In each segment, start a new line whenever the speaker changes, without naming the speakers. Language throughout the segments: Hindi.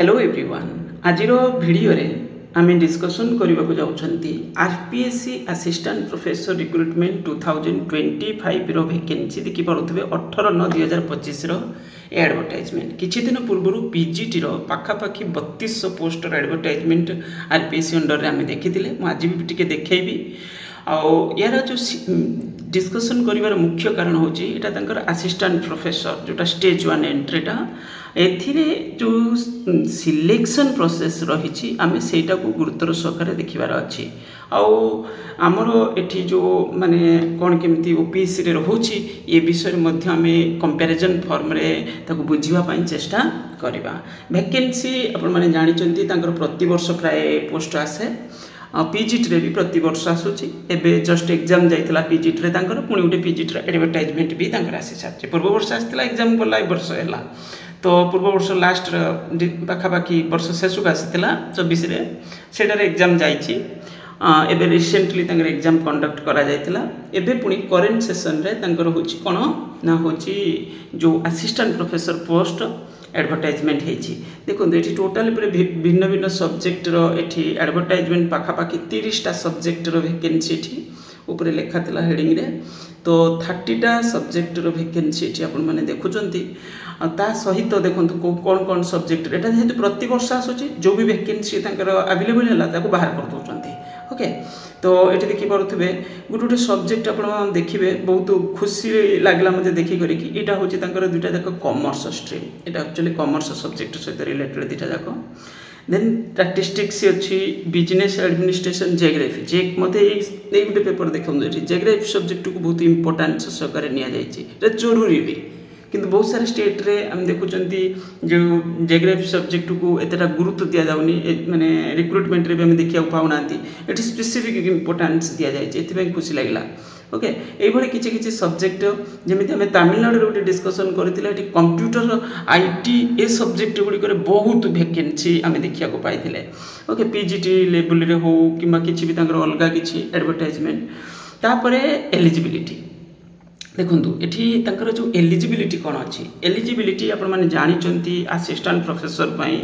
हेलो एवरीवन आज वीडियो रे आमे डिस्कशन करने को जाउछंती आरपीएससी असिस्टेंट प्रोफेसर रिक्रुटमेंट 2025 रो वैकेंसी देखि परुथबे 18/9/2025 रो एडवर्टाइजमेंट किछि दिन पूर्व पीजीटी रो पाखापाखि 3200 पोस्ट रो एडवर्टाइजमेंट आरपीएससी अंडर रे आमे देखिथिले मु आज भी टिके देखैबी आ यार जो डिस्कशन करिवार मुख्य कारण होची एटा तंकर असिस्टेंट प्रोफेसर जोटा स्टेज 1 एंट्रीटा एथिरे जो सिलेक्शन प्रोसेस रही आमे सेटा को गुरुतर सहकार देखिबार अछि आउ आमर एठी जो माने कोन केमती ओपीएससी रे रहउची ए विषय मध्ये आमे कंपैरिजन फॉर्म रे ताको बुझिबा पई चेष्टा करबा। वैकेंसी अपन माने जानि चंती तंकर प्रति वर्ष प्राय पोस्ट आसे पीजीटी रे भी प्रति वर्ष आसुची एबे जस्ट एग्जाम जाइतला पीजीटी रे तंकर पुणी उटे पीजीटी रे एडवर्टाइजमेंट भी तंकर आसी साथि पूर्व वर्ष आस्तिला एग्जाम गला ए वर्ष हैला तो पूर्व वर्ष लास्ट पाखापाखि वर्ष शेष को आसाला 24 रे सेटार एग्जाम जाइछि एबे रिसेंटली तंकर एग्जाम कंडक्ट करा जाइतला एबे पुणी करेंट सेशन रे तंकर होछि कोन ना होछि जो असिस्टेंट प्रोफेसर पोस्ट एडवर्टाइजमेंट हेछि देखो एठी टोटल भिन्न भिन्न सब्जेक्ट रो एठी एडवर्टाइजमेंट पाखापाखि 30 टा सब्जेक्ट रो वैकेंसी एठी ऊपर लिखा थिला हेडिंग रे तो 30 टा सब्जेक्ट रो वैकेंसी एठी आपण माने देखुचंती ता सहित देखो कौन कौन सब्जेक्ट एटा जेहेतु प्रति वर्ष आसुची जो भी वैकेंसी तंकर अवेलेबल हैला ताको बाहर कर दोचंती ओके तो ये देखी पारे गोटे गोटे सब्जेक्ट आप देखिए बहुत खुशी लगला मत देखी करी यहाँ हूँ दुईटा जाक कॉमर्स स्ट्रीम यहाँ एक्चुअली कॉमर्स सब्जेक्ट सहित रिलेटेड दुईटा जाक देन स्टैटिस्टिक्स अच्छी बिजनेस एडमिनिस्ट्रेशन जियोग्राफी जे मत गोटे पेपर देखो जियोग्राफी सब्जेक्ट को बहुत इंपोर्टेंस सहकार नि जरूरी भी किंतु बहुत सारे स्टेट रे हम देखुचंती जो जियोग्राफी सब्जेक्ट को एतटा गुरुत्व दिया जाउनी माने रिक्रुटमेंट रे भी हम देखिया पाउना एटी स्पेसिफिक इंपोर्टेंस दिया जाय एथि खुशी लागला ओके एई भली किछि किछि सब्जेक्ट जेमिति हम तमिलनाडु रे गोटे डिस्कशन करथिला एटी कंप्यूटर आईटी ए सब्जेक्ट गुडी करे बहुत वैकेंसी हम देखिया को पाइथिले ओके पीजीटी लेवल रे हो किबा किछि भी तांकर अलगा किछि एडवर्टाइजमेंट तापरे एलिजिबिलिटी देखो ये तंकर जो एलिजिबिलिटी कौन अच्छी एलिजिबिलिटी आपण मैंने जानी असिस्टेंट प्रोफेसर पाई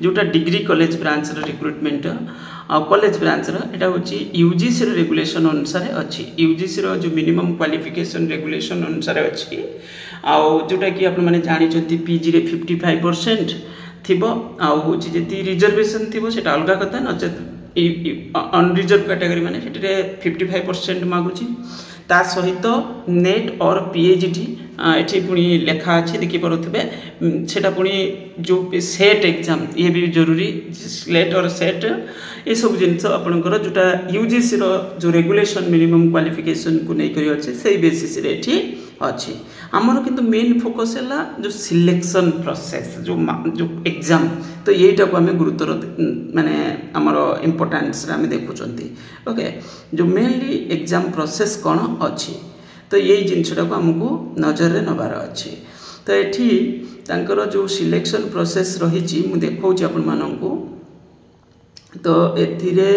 जोटा degree college branch recruitment college branch एटा होची यूजीसी रेगुलेशन अनुसार अच्छी यूजीसी जो मिनिमम क्वालिफिकेशन रेगुलेशन अनुसार अच्छी जोटा कि आपण मैंने जानी पीजी रे 55% थिबो होची जति रिजर्वेशन थिबो सेटा अलगा कथा नचेत अनरिजर्व कैटेगरी माने सेटे 55% मागुची ता सहित नेट और पीएचडी एठी पुणी लेखा अच्छी देखी पारे सेटा पुणी जो सेट एग्जाम ये भी जरूरी स्लेट और सेट ये सब जिनस आपंकर जोटा यूजीसी रो जो रेगुलेशन मिनिमम क्वालिफिकेशन को नहीं करी अच्छे से बेसिस रे एठी अच्छी आमर किंतु मेन फोकस है जो सिलेक्शन प्रोसेस जो एग्जाम तो यहीटा को आम गुरुत्वर माने आमर इम्पोर्टेंस आम देखुंत ओके जो मेनली एग्जाम प्रोसेस कौन अच्छी तो यही जिनसटा को आमको नजर रे नबार अच्छी तो ये तांकर जो सिलेक्शन प्रोसेस रही मु देखौछि आपण माननकु तो एथिरे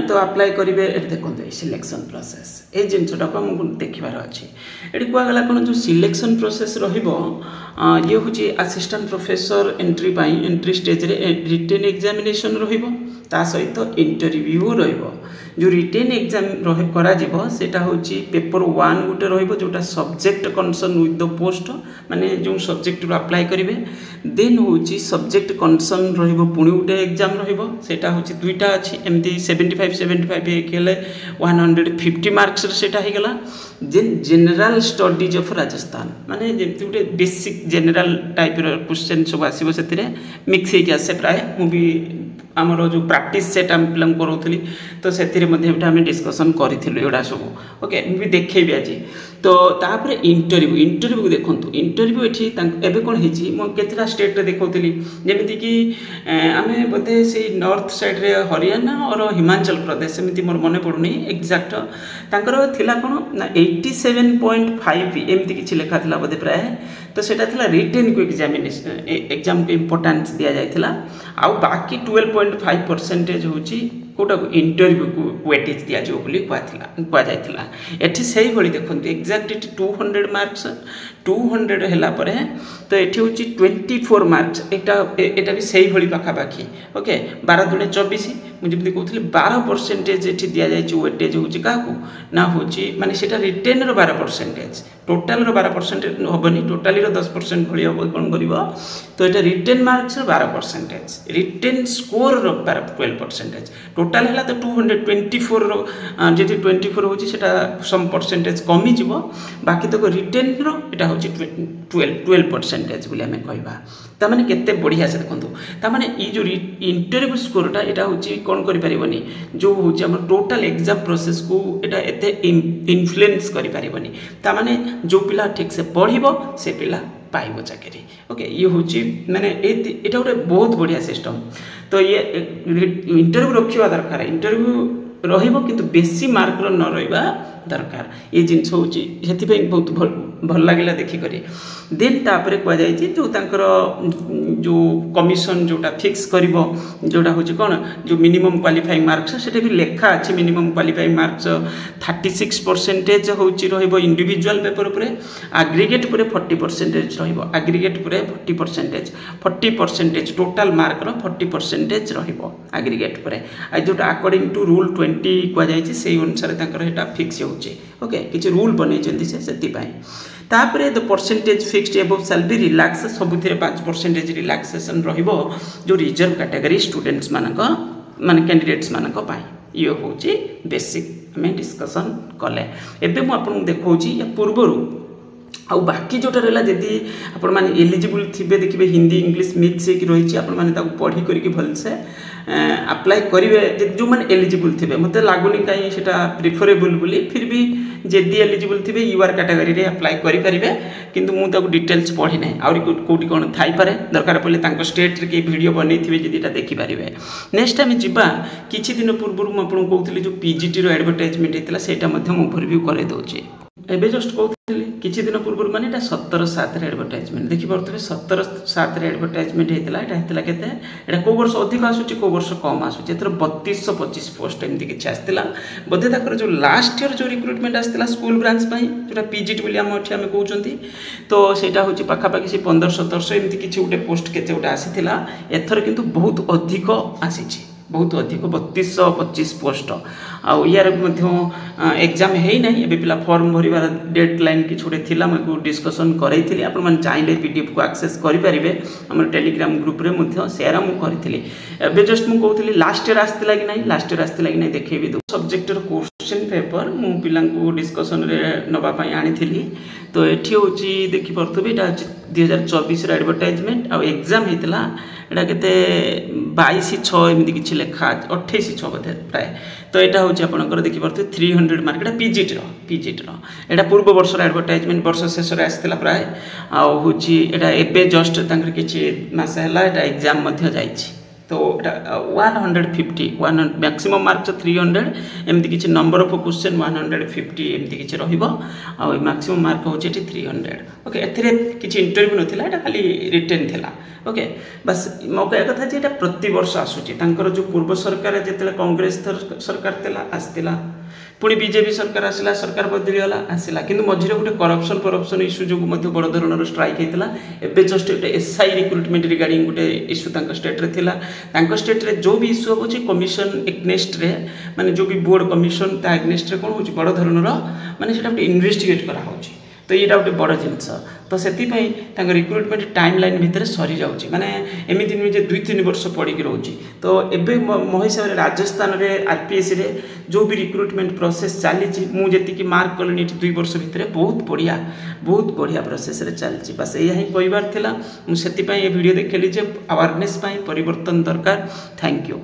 तो अप्लाई करेंगे ये देखो सिलेक्शन प्रोसेस ये जिनसटा को आमको देखार अच्छी ये कहगला कौन जो सिलेक्शन प्रोसेस ये हूँ असिस्टेंट प्रोफेसर एंट्री पाई एंट्री स्टेज रे रिटेन एग्जामिनेशन ता सहित इंटरव्यू जो रिटेन एग्जाम करा हूँ पेपर 1 गोटे रोटा subject concern with the post माने जो सब्जेक्ट अप्लाई करेंगे देन हूँ सब्जेक्ट कनसर्न पुणी गोटे एग्जाम रोटा हूँ दुईटा अच्छी एमती 75 हेले 150 मार्क्स सेटा होगला then general studies of Rajasthan माने जमती गोटे बेसिक जनरल टाइप क्वेश्चन सब आसो से मिक्स होके आसे प्राय मुझे आमर जो प्रैक्टिस सेट आम पिला करूली तो से डिस्कसन करूँ एगुड़ा सब ओके मुझे देखेबी आज तो तापर इंटरव्यू देखूँ इंटरव्यू ये एवं कौन होता स्टेट देखी जमीक कि आम बोधे से नॉर्थ साइड रे हरियाणा और हिमाचल प्रदेश एमती मोर मन पड़ूनी एक्जाक्ट तांकर थिला कौन ना 87.5 एमती किसी लेखा था बोधे प्राय तो सेटा थिला रिटेन को एग्जाम को इम्पोर्टेंस दि जाइथिला आ बाकी 12.5% होची कोटा इंटरव्यू को वेटेज दिया जो बोली कहला एठी सही भली देखंतु एग्जैक्ट 200 मार्क्स 200 हैला परे तो एठी होची 24 मार्क्स एटा भी सही भली पाखा पाखी ओके 12 दुने 24 मुझे भी कहउथले 12% एठी दिया जाय छु वेटेज होची काकू ना होची माने सेटा रिटेन रो 12% टोटल रो 12% होबनी टोटली रो 10% भली होबो कोन करिवो तो एटा रिटेन मार्क्स रो 12% रिटेन स्कोर रो 12% टोटल हैला तो 224 रो जेति 24 होची सेटा सम परसेंटेज कमी जिवो बाकी तो रिटेन रो एटा होची 12% बोली हमें कहबा ता माने केते बढ़िया से देखंतु ता माने ई जो इंटरव्यू स्कोरटा एटा होची कोन करि परिबनी जो होची हम टोटल एग्जाम प्रोसेस को एटा एते इन्फ्लुएंस करि परिबनी ता माने जो पिला ठीक से पढ़िबो से पिला पाइबो चाकरी ओके ये होची माने एटा गोटे बहुत बढ़िया सिस्टम तो ये इंटरव्यू रखिबा दरकार इंटरव्यू रहिबो किंतु बेसी मार्क रो न रहिबा दरकार ये जिनस होची सेति पे बहुत भल लागला देखि करी देन तापरे कह जाय छी जो तांकर जो कमिशन जोटा फिक्स करिवो जोटा होची कोन जो मिनिमम क्वालिफाइंग मार्क्स सेटा भी लेखा अछि मिनिमम क्वालिफाइंग मार्क्स 36% होची रहिबो इंडिविजुअल पेपर उपरे एग्रीगेट पुरे 40% रहिबो एग्रीगेट पुरे 40% टोटल मार्क रो 40% रहिबो एग्रीगेट पुरे आ जोटा अकॉर्डिंग टू रूल 20 कह जाय छी सेही अनुसार तांकर हेटा फिक्स होची ओके किछ रूल बनै जंदी से सेति पाई तापरे the percentage fixed above shall be relax सबुथिरे 5% रिलैक्सेशन रहिबो जो रिजर्व कैटेगरी स्टूडेंट्स मानक माने कैंडिडेट्स मानक पाई ये होची बेसिक हमें डिस्कशन कले एबे मु आपन देखौची या पूर्वरु आ बाकी जोटा रहला जदी आपण माने एलिजिबल थिबे देखिबे हिंदी इंग्लिश मिक्स हे कि रहिची आपण माने ताको पढी करी कि भल से अप्लाई करिवे जो माने एलिजिबल थिबे मते लागुनी काई सेटा प्रिफरेबल बोली फिर भी जदी एलिजिबल थिबे यूआर कैटेगरी रे अप्लाई करि परिबे किंतु मु ताको डिटेल्स पढी नै आउरी कोटी कोन थाई पारे दरकार पले तांको स्टेट रे के वीडियो बनै थिबे जदी ता देखि परिबे नेक्स्ट टाइम जिबा किछि दिन पूर्व मु आपन कहउतली जो पीजीटी रो एडवर्टाइजमेंट हेतला सेटा मध्य मु ओवरव्यू करे दोची एबे जस्ट कहउतली किछि दिन पूर्व माने एटा 17/7 रे एडवर्टाइजमेंट देखि परथबे 17/7 रे एडवर्टाइजमेंट हेतला एटा हेतला केते एटा को वर्ष अधिक आसुची को वर्ष कम आसुची एतर 3225 पोस्ट एमति किछि आस्तिला बदे ताकर जो लास्ट ईयर जो रिक्रूटमेंट आस्तिला स्कूल ब्रांच पई जोटा पीजीटी बोली हम एठी हम कहउचंती तो सेटा होची पाखा पाखी से 1500 एमति किछि उटे पोस्ट केते उटे आसीथिला एथर किंतु बहुत अधिक आसीची बहुत अधिक 3225 पोस्ट आउ यार एग्जाम है ना ये पिला फॉर्म भरवार डेडलाइन कि छोटे थिला मैं डिस्कसन करई आपण माने चाहिले पीडीएफ को एक्सेस करि परिबे हमर टेलीग्राम ग्रुप रे मध्ये शेयर मु करथिली एबे जस्ट मु कहउथिली लास्ट ईयर आस्तिला कि नाही लास्ट ईयर आस्तिला कि नाही देखेबी दो सब्जेक्ट रो क्वेश्चन पेपर मु पिला को डिस्कसन रे नबा पई आनिथिली तो एठी होची देखि परथबे एटा 2024 रो एडवर्टाइजमेंट आ एग्जाम हेतला एटा केते 22/6 एमि किछि लेखा 28/6 बधे प्राय तो एटा होची आपनकर देखि परथे 300 मार्क एटा पीजीटी रो एटा पूर्व वर्ष रो एडवर्टाइजमेंट वर्ष शेष रे आस्तिला प्राय आ होची एटा एबे जस्ट तांकर किछि मास हैला एटा एग्जाम मध्ये जाईछि तो 150 मैक्सिमम मार्क्स 300 एमती किछि नंबर ऑफ क्वेश्चन 150 एमती किछि रहिबो आ मैक्सिमम मार्क होछि 300 ओके एथरे किछि इंटरव्यू नथिला एटा खाली रिटन थिला ओके बस मौका कथा जे एटा प्रति वर्ष आसुछि तांकर जो पूर्व सरकार जेतले कांग्रेस सरकार तेला आस्तिला पुणी बीजेपी सरकार आसला सरकार बदली गला आसला किंतु मझिरे गोटे करप्शन इश्यू जो मध्य बड़ धरणर स्ट्राइक होता एबे जस्ट गोटे एसआई रिक्रुटमेंट रिगार्डिंग गोटे इश्यू तांको स्टेट रे थिला तांको स्टेट रे जो भी इश्यू होची कमिशन एग्नेस्ट रे माने जो भी बोर्ड कमिशन ता एग्नेस्ट रे कोन होची बड़ धरणर माने सेटा गोटे इन्वेस्टिगेट करा होची तो ये गोटे बड़ जिनस तो से रिक्रुटमेंट टाइम लाइन भितर सरी जाऊँगी माने एमती नुहे 2-3 वर्ष पड़ी रोचे तो एबे मो हिसाब से राजस्थान रे आरपीएस रे जो भी रिक्रुटमेंट प्रोसेस चली मुझे मार्क कले 2 वर्ष भितर बहुत बढ़िया प्रोसेस रे चलती बस यही कहबार थिला मुझे वीडियो देखली जे अवेयरनेस परिवर्तन दरकार थैंक यू।